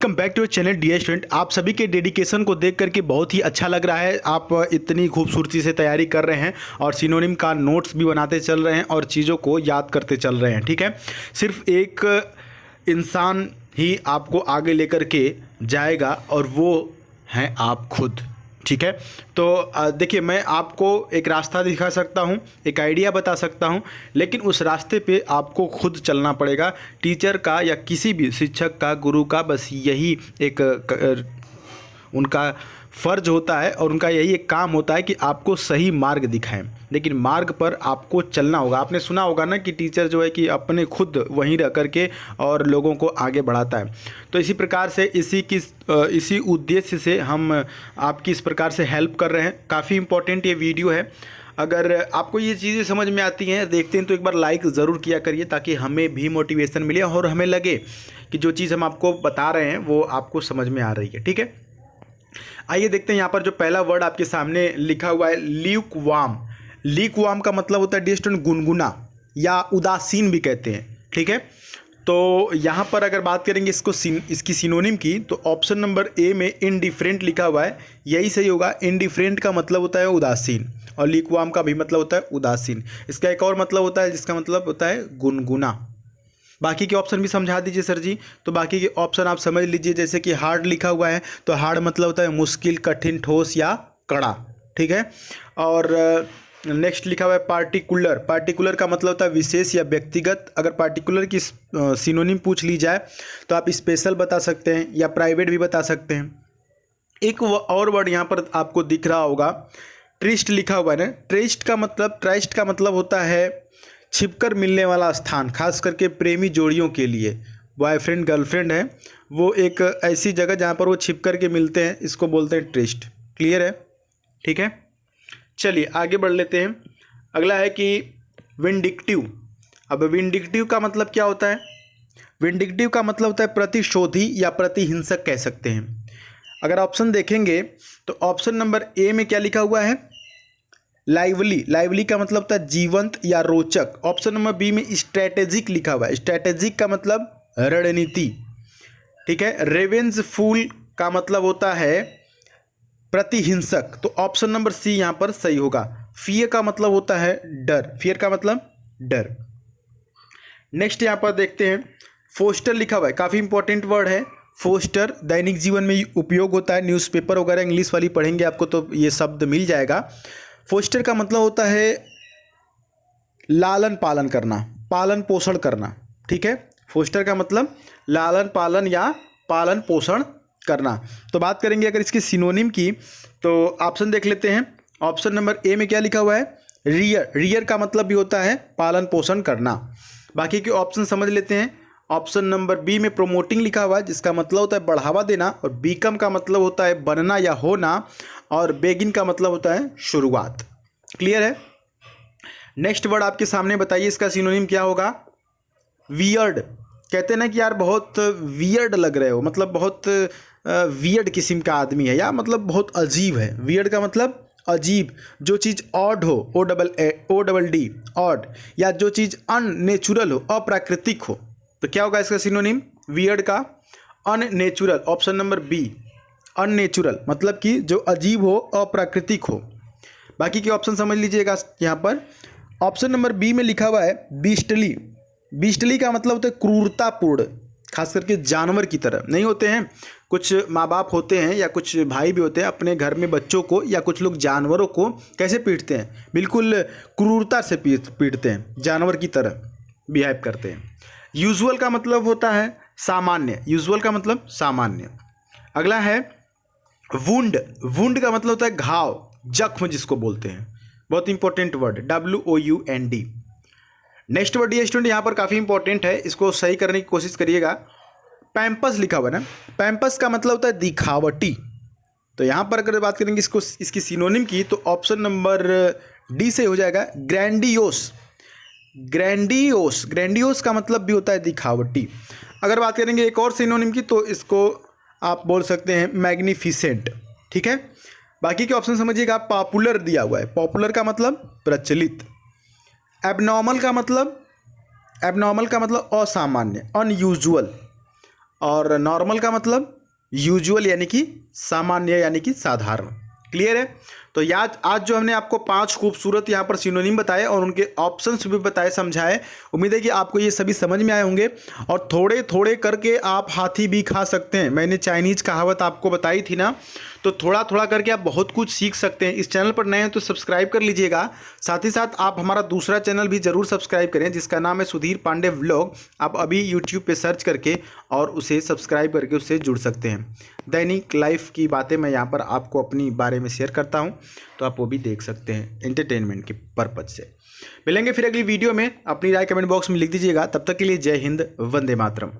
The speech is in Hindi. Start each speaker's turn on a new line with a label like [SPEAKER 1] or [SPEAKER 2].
[SPEAKER 1] Welcome back to channel dear student. आप सभी के डेडिकेशन को देख करके बहुत ही अच्छा लग रहा है। आप इतनी खूबसूरती से तैयारी कर रहे हैं और सिनोनिम का नोट्स भी बनाते चल रहे हैं और चीज़ों को याद करते चल रहे हैं। ठीक है, सिर्फ एक इंसान ही आपको आगे लेकर के जाएगा और वो हैं आप खुद। ठीक है, तो देखिए, मैं आपको एक रास्ता दिखा सकता हूँ, एक आइडिया बता सकता हूँ, लेकिन उस रास्ते पे आपको खुद चलना पड़ेगा। टीचर का या किसी भी शिक्षक का, गुरु का बस यही एक उनका फ़र्ज होता है और उनका यही एक काम होता है कि आपको सही मार्ग दिखाएं, लेकिन मार्ग पर आपको चलना होगा। आपने सुना होगा ना कि टीचर जो है कि अपने खुद वहीं रह करके और लोगों को आगे बढ़ाता है। तो इसी प्रकार से इसी उद्देश्य से हम आपकी इस प्रकार से हेल्प कर रहे हैं। काफ़ी इम्पोर्टेंट ये वीडियो है। अगर आपको ये चीज़ें समझ में आती हैं, देखते हैं, तो एक बार लाइक ज़रूर किया करिए ताकि हमें भी मोटिवेशन मिले और हमें लगे कि जो चीज़ हम आपको बता रहे हैं वो आपको समझ में आ रही है। ठीक है, आइए देखते हैं। यहाँ पर जो पहला वर्ड आपके सामने लिखा हुआ है, ल्यूक वार्म। ल्यूक वार्म का मतलब होता है डियर स्टूडेंट गुनगुना या उदासीन भी कहते हैं। ठीक है, तो यहाँ पर अगर बात करेंगे इसकी सिनोनिम की, तो ऑप्शन नंबर ए में इनडिफरेंट लिखा हुआ है, यही सही होगा। इनडिफरेंट का मतलब होता है उदासीन और ल्यूक वार्म का भी मतलब होता है उदासीन। इसका एक और मतलब होता है जिसका मतलब होता है गुनगुना। बाकी के ऑप्शन भी समझा दीजिए सर जी। तो बाकी के ऑप्शन आप समझ लीजिए, जैसे कि हार्ड लिखा हुआ है तो हार्ड मतलब होता है मुश्किल, कठिन, ठोस या कड़ा। ठीक है, और नेक्स्ट लिखा हुआ है पार्टिकुलर। पार्टिकुलर का मतलब होता है विशेष या व्यक्तिगत। अगर पार्टिकुलर की सिनोनिम पूछ ली जाए तो आप स्पेशल बता सकते हैं या प्राइवेट भी बता सकते हैं। एक और वर्ड यहाँ पर आपको दिख रहा होगा, ट्रिस्ट लिखा हुआ है ना। ट्रिस्ट का मतलब होता है छिपकर मिलने वाला स्थान, खास करके प्रेमी जोड़ियों के लिए। बॉयफ्रेंड गर्लफ्रेंड है, वो एक ऐसी जगह जहाँ पर वो छिपकर के मिलते हैं, इसको बोलते हैं ट्रिस्ट। क्लियर है? ठीक है, चलिए आगे बढ़ लेते हैं। अगला है कि विंडिक्टिव। अब विंडिक्टिव का मतलब क्या होता है? विंडिक्टिव का मतलब होता है प्रतिशोधी या प्रतिहिंसक कह सकते हैं। अगर ऑप्शन देखेंगे तो ऑप्शन नंबर ए में क्या लिखा हुआ है, लाइवली। लाइवली का मतलब होता है जीवंत या रोचक। ऑप्शन नंबर बी में स्ट्रैटेजिक लिखा हुआ है। स्ट्रैटेजिक का मतलब रणनीति। ठीक है, रेवेंजफुल का मतलब होता है प्रतिहिंसक। तो ऑप्शन नंबर सी यहाँ पर सही होगा। फियर का मतलब होता है डर। फियर का मतलब डर। नेक्स्ट यहाँ पर देखते हैं, फोस्टर लिखा हुआ है। काफ़ी इंपॉर्टेंट वर्ड है फोस्टर। दैनिक जीवन में उपयोग होता है, न्यूज़पेपर वगैरह इंग्लिश वाली पढ़ेंगे आपको तो ये शब्द मिल जाएगा। फोस्टर का मतलब होता है लालन पालन करना, पालन पोषण करना। ठीक है, फोस्टर का मतलब लालन पालन या पालन पोषण करना। तो बात करेंगे अगर इसकी सिनोनिम की, तो ऑप्शन देख लेते हैं। ऑप्शन नंबर ए में क्या लिखा हुआ है, रियर। रियर का मतलब भी होता है पालन पोषण करना। बाकी के ऑप्शन समझ लेते हैं। ऑप्शन नंबर बी में प्रोमोटिंग लिखा हुआ है, जिसका मतलब होता है बढ़ावा देना, और बीकम का मतलब होता है बनना या होना, और बेगिन का मतलब होता है शुरुआत। क्लियर है? नेक्स्ट वर्ड आपके सामने बताइए, इसका सिनोनिम क्या होगा? वियर्ड। कहते हैं ना कि यार बहुत वियर्ड लग रहे हो, मतलब बहुत वियर्ड किस्म का आदमी है, या मतलब बहुत अजीब है। वियर्ड का मतलब अजीब। जो चीज़ ऑड हो, ओ डबल डी, ऑड, या जो चीज़ अननेचुरल हो, अप्राकृतिक हो, तो क्या होगा इसका सिनोनिम वियर्ड का? Unnatural. Option number B, unnatural मतलब कि जो अजीब हो, अप्राकृतिक हो। बाकी के ऑप्शन समझ लीजिएगा। यहाँ पर ऑप्शन नंबर बी में लिखा हुआ है बीस्टली। बीस्टली का मतलब होता है क्रूरतापूर्ण, खास करके जानवर की तरह नहीं होते हैं। कुछ माँ बाप होते हैं या कुछ भाई भी होते हैं, अपने घर में बच्चों को या कुछ लोग जानवरों को कैसे पीटते हैं? बिल्कुल क्रूरता से पीटते हैं, जानवर की तरह बिहेव करते हैं। यूजुअल का मतलब होता है सामान्य। यूजुअल का मतलब सामान्य। अगला है वुंड। वुंड का मतलब होता है घाव, जख्म जिसको बोलते हैं। बहुत important word, WOUND। Next word ये स्टूडेंट यहाँ पर काफ़ी इंपॉर्टेंट है, इसको सही करने की कोशिश करिएगा। पैम्पस लिखा हुआ है ना। पैम्पस का मतलब होता है दिखावटी। तो यहाँ पर अगर बात करेंगे इसकी सिनोनिम की, तो ऑप्शन नंबर डी से हो जाएगा ग्रैंडियोस। ग्रैंडियोस। ग्रैंडियोस का मतलब भी होता है दिखावटी। अगर बात करेंगे एक और सिनोनिम की, तो इसको आप बोल सकते हैं मैग्निफिसेंट। ठीक है, बाकी के ऑप्शन समझिएगा। पॉपुलर दिया हुआ है, पॉपुलर का मतलब प्रचलित। एबनॉर्मल का मतलब असामान्य, अनयूजुअल। और नॉर्मल का मतलब यूजुअल यानी कि सामान्य यानी कि साधारण। क्लियर है? तो आज जो हमने आपको 5 खूबसूरत यहाँ पर सिनोनिम बताए और उनके ऑप्शंस भी बताए, समझाए। उम्मीद है कि आपको ये सभी समझ में आए होंगे और थोड़े थोड़े करके आप हाथी भी खा सकते हैं। मैंने चाइनीज़ कहावत आपको बताई थी ना, तो थोड़ा थोड़ा करके आप बहुत कुछ सीख सकते हैं। इस चैनल पर नए हैं तो सब्सक्राइब कर लीजिएगा। साथ ही साथ आप हमारा दूसरा चैनल भी ज़रूर सब्सक्राइब करें जिसका नाम है सुधीर पांडे व्लॉग। आप अभी यूट्यूब पे सर्च करके और उसे सब्सक्राइब करके उससे जुड़ सकते हैं। दैनिक लाइफ की बातें मैं यहाँ पर आपको अपनी बारे में शेयर करता हूँ, तो आप वो भी देख सकते हैं एंटरटेनमेंट के पर्पज से। मिलेंगे फिर अगली वीडियो में। अपनी राय कमेंट बॉक्स में लिख दीजिएगा। तब तक के लिए जय हिंद, वंदे मातरम।